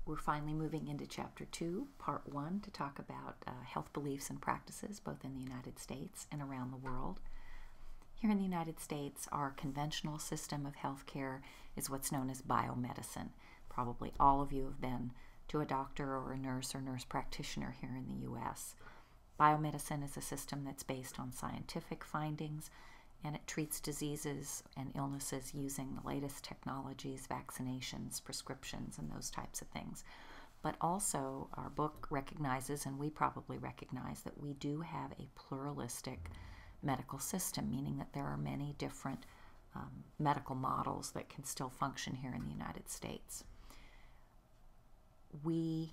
We're finally moving into Chapter 2, Part 1, to talk about health beliefs and practices, both in the United States and around the world. Here in the United States, our conventional system of healthcare is what's known as biomedicine. Probably all of you have been to a doctor or nurse practitioner here in the U.S. Biomedicine is a system that's based on scientific findings, and it treats diseases and illnesses using the latest technologies, vaccinations, prescriptions, and those types of things. But also, our book recognizes, and we probably recognize, that we do have a pluralistic medical system, meaning that there are many different medical models that can still function here in the United States. We,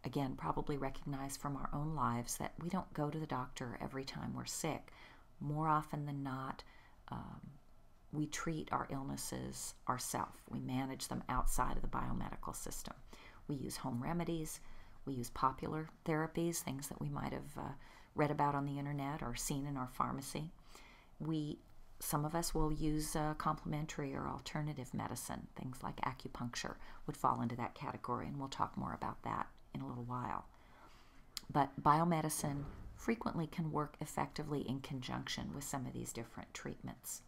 again, probably recognize from our own lives that we don't go to the doctor every time we're sick. More often than not, we treat our illnesses ourselves. We manage them outside of the biomedical system. We use home remedies. We use popular therapies, things that we might have read about on the internet or seen in our pharmacy. Some of us will use complementary or alternative medicine. Things like acupuncture would fall into that category, and we'll talk more about that in a little while. But biomedicine frequently can work effectively in conjunction with some of these different treatments.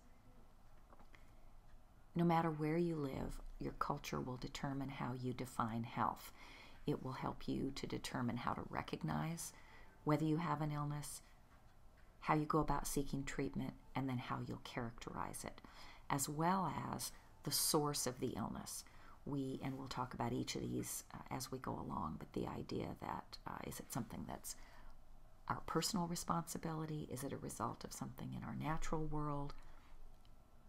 No matter where you live, your culture will determine how you define health. It will help you to determine how to recognize whether you have an illness, how you go about seeking treatment, and then how you'll characterize it, as well as the source of the illness. We'll talk about each of these as we go along, but the idea that is it something that's our personal responsibility? Is it a result of something in our natural world,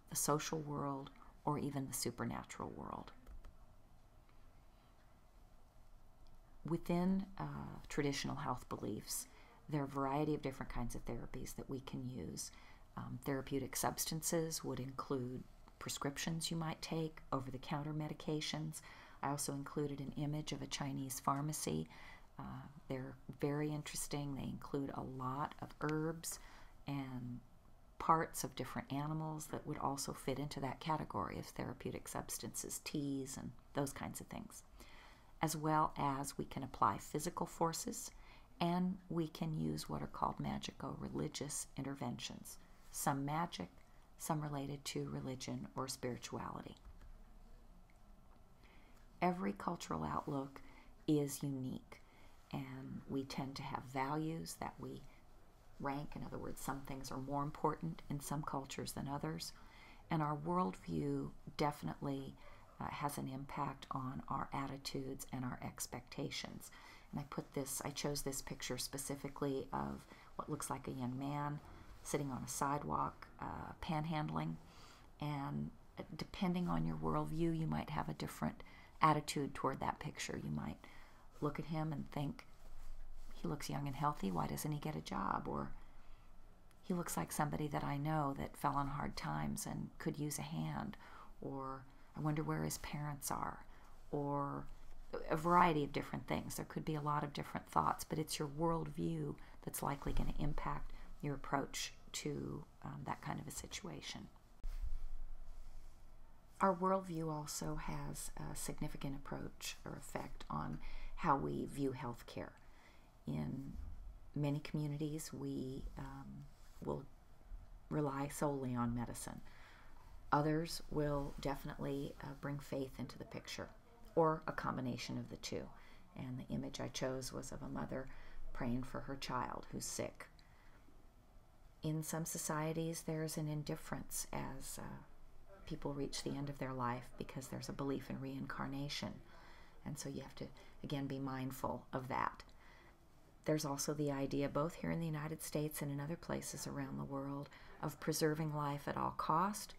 the social world, or even the supernatural world? Within traditional health beliefs, there are a variety of different kinds of therapies that we can use. Therapeutic substances would include prescriptions you might take, over-the-counter medications. I also included an image of a Chinese pharmacy. They're very interesting. They include a lot of herbs and parts of different animals that would also fit into that category of therapeutic substances, teas and those kinds of things. As well as we can apply physical forces, and we can use what are called magico-religious interventions. Some magic, some related to religion or spirituality. Every cultural outlook is unique, and we tend to have values that we rank. In other words, some things are more important in some cultures than others, and our worldview definitely has an impact on our attitudes and our expectations. And I chose this picture specifically of what looks like a young man sitting on a sidewalk, panhandling, and depending on your worldview, you might have a different attitude toward that picture. You might look at him and think, he looks young and healthy, why doesn't he get a job? Or he looks like somebody that I know that fell on hard times and could use a hand. Or I wonder where his parents are. Or a variety of different things. There could be a lot of different thoughts, but it's your worldview that's likely going to impact your approach to that kind of a situation. Our worldview also has a significant approach or effect on how we view healthcare. In many communities, we will rely solely on medicine. Others will definitely bring faith into the picture, or a combination of the two. And the image I chose was of a mother praying for her child who's sick. In some societies, there's an indifference as people reach the end of their life because there's a belief in reincarnation. And so you have to, again, be mindful of that. There's also the idea, both here in the United States and in other places around the world, of preserving life at all cost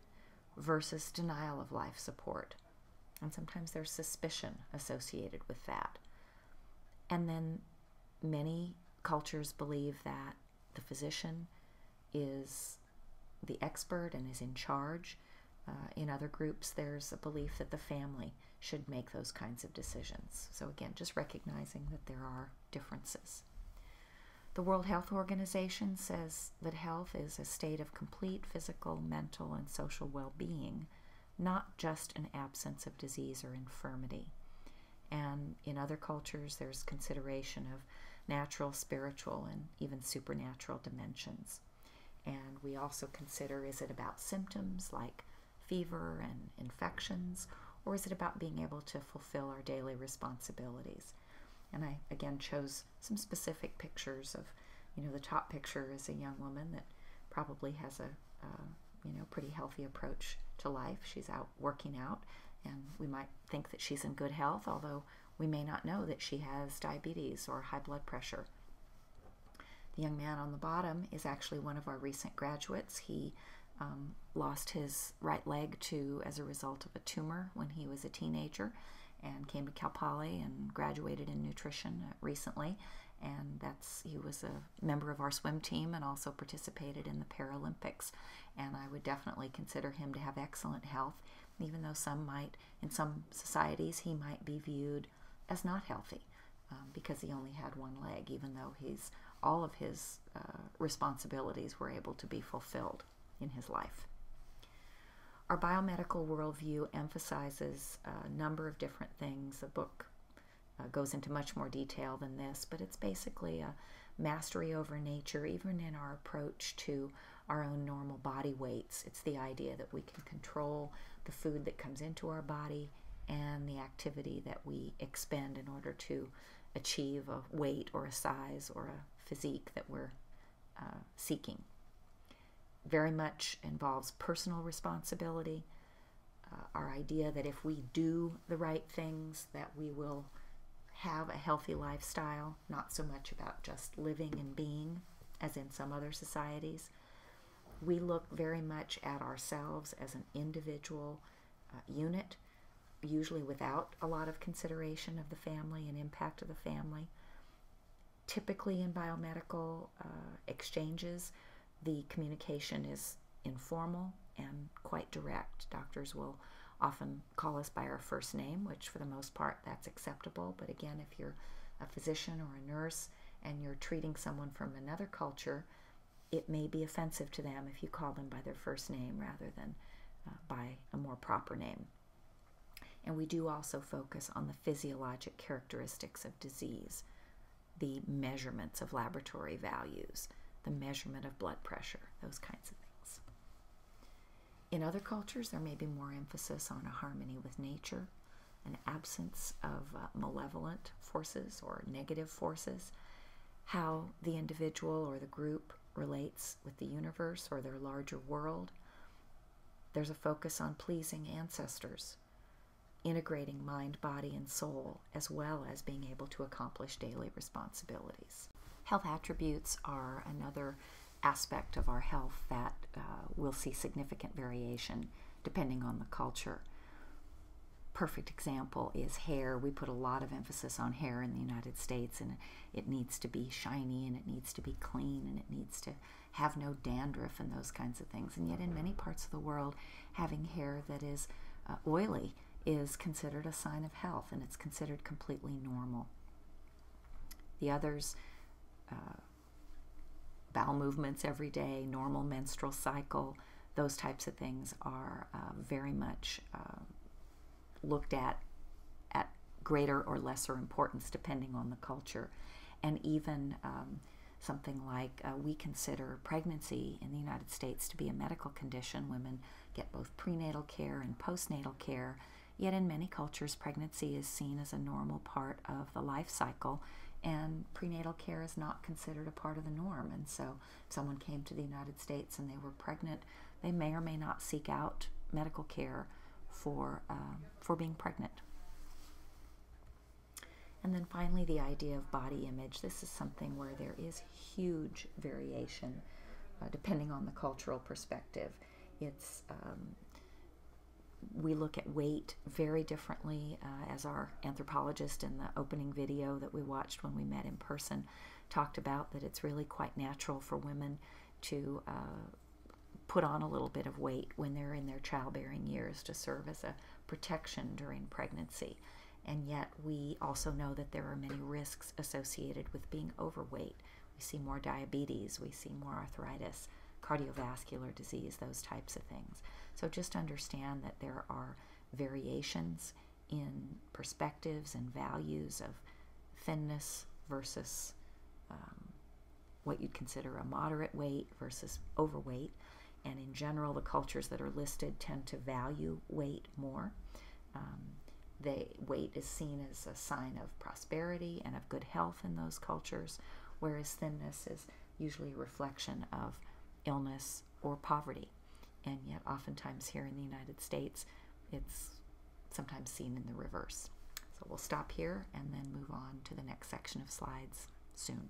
versus denial of life support. And sometimes there's suspicion associated with that. And then many cultures believe that the physician is the expert and is in charge. In other groups, there's a belief that the family should make those kinds of decisions. So again, just recognizing that there are differences. The World Health Organization says that health is a state of complete physical, mental, and social well-being, not just an absence of disease or infirmity. And in other cultures, there's consideration of natural, spiritual, and even supernatural dimensions. And we also consider, is it about symptoms like fever and infections, or is it about being able to fulfill our daily responsibilities? And I, again, chose some specific pictures of, the top picture is a young woman that probably has a pretty healthy approach to life. She's out working out, and we might think that she's in good health, although we may not know that she has diabetes or high blood pressure. The young man on the bottom is actually one of our recent graduates. He lost his right leg as a result of a tumor when he was a teenager, and came to Cal Poly and graduated in nutrition recently. And he was a member of our swim team and also participated in the Paralympics. And I would definitely consider him to have excellent health, even though in some societies, he might be viewed as not healthy because he only had one leg, even though all of his responsibilities were able to be fulfilled in his life. Our biomedical worldview emphasizes a number of different things. The book goes into much more detail than this, but it's basically a mastery over nature, even in our approach to our own normal body weights. It's the idea that we can control the food that comes into our body and the activity that we expend in order to achieve a weight or a size or a physique that we're seeking. Very much involves personal responsibility, our idea that if we do the right things, that we will have a healthy lifestyle, not so much about just living and being, as in some other societies. We look very much at ourselves as an individual unit, usually without a lot of consideration of the family and impact of the family. Typically in biomedical exchanges, the communication is informal and quite direct. Doctors will often call us by our first name, which for the most part that's acceptable. But again, if you're a physician or a nurse and you're treating someone from another culture, it may be offensive to them if you call them by their first name rather than by a more proper name. And we do also focus on the physiologic characteristics of disease, the measurements of laboratory values, the measurement of blood pressure, those kinds of things. In other cultures, there may be more emphasis on a harmony with nature, an absence of malevolent forces or negative forces, how the individual or the group relates with the universe or their larger world. There's a focus on pleasing ancestors, integrating mind, body, and soul, as well as being able to accomplish daily responsibilities. Health attributes are another aspect of our health that will see significant variation depending on the culture. Perfect example is hair. We put a lot of emphasis on hair in the United States, and it needs to be shiny, and it needs to be clean, and it needs to have no dandruff and those kinds of things. And yet in many parts of the world, having hair that is oily is considered a sign of health, and it's considered completely normal. The others, bowel movements every day, normal menstrual cycle, those types of things are very much looked at greater or lesser importance depending on the culture. And even something like we consider pregnancy in the United States to be a medical condition. Women get both prenatal care and postnatal care, yet in many cultures pregnancy is seen as a normal part of the life cycle, and prenatal care is not considered a part of the norm. And so if someone came to the United States and they were pregnant, they may or may not seek out medical care for being pregnant. And then finally, the idea of body image. This is something where there is huge variation depending on the cultural perspective. It's we look at weight very differently, as our anthropologist in the opening video that we watched when we met in person talked about, that it's really quite natural for women to put on a little bit of weight when they're in their childbearing years to serve as a protection during pregnancy. And yet we also know that there are many risks associated with being overweight. We see more diabetes, we see more arthritis, cardiovascular disease, those types of things. So just understand that there are variations in perspectives and values of thinness versus what you'd consider a moderate weight versus overweight. And in general, the cultures that are listed tend to value weight more. Weight is seen as a sign of prosperity and of good health in those cultures, whereas thinness is usually a reflection of illness or poverty. And yet oftentimes here in the United States, it's sometimes seen in the reverse. So we'll stop here and then move on to the next section of slides soon.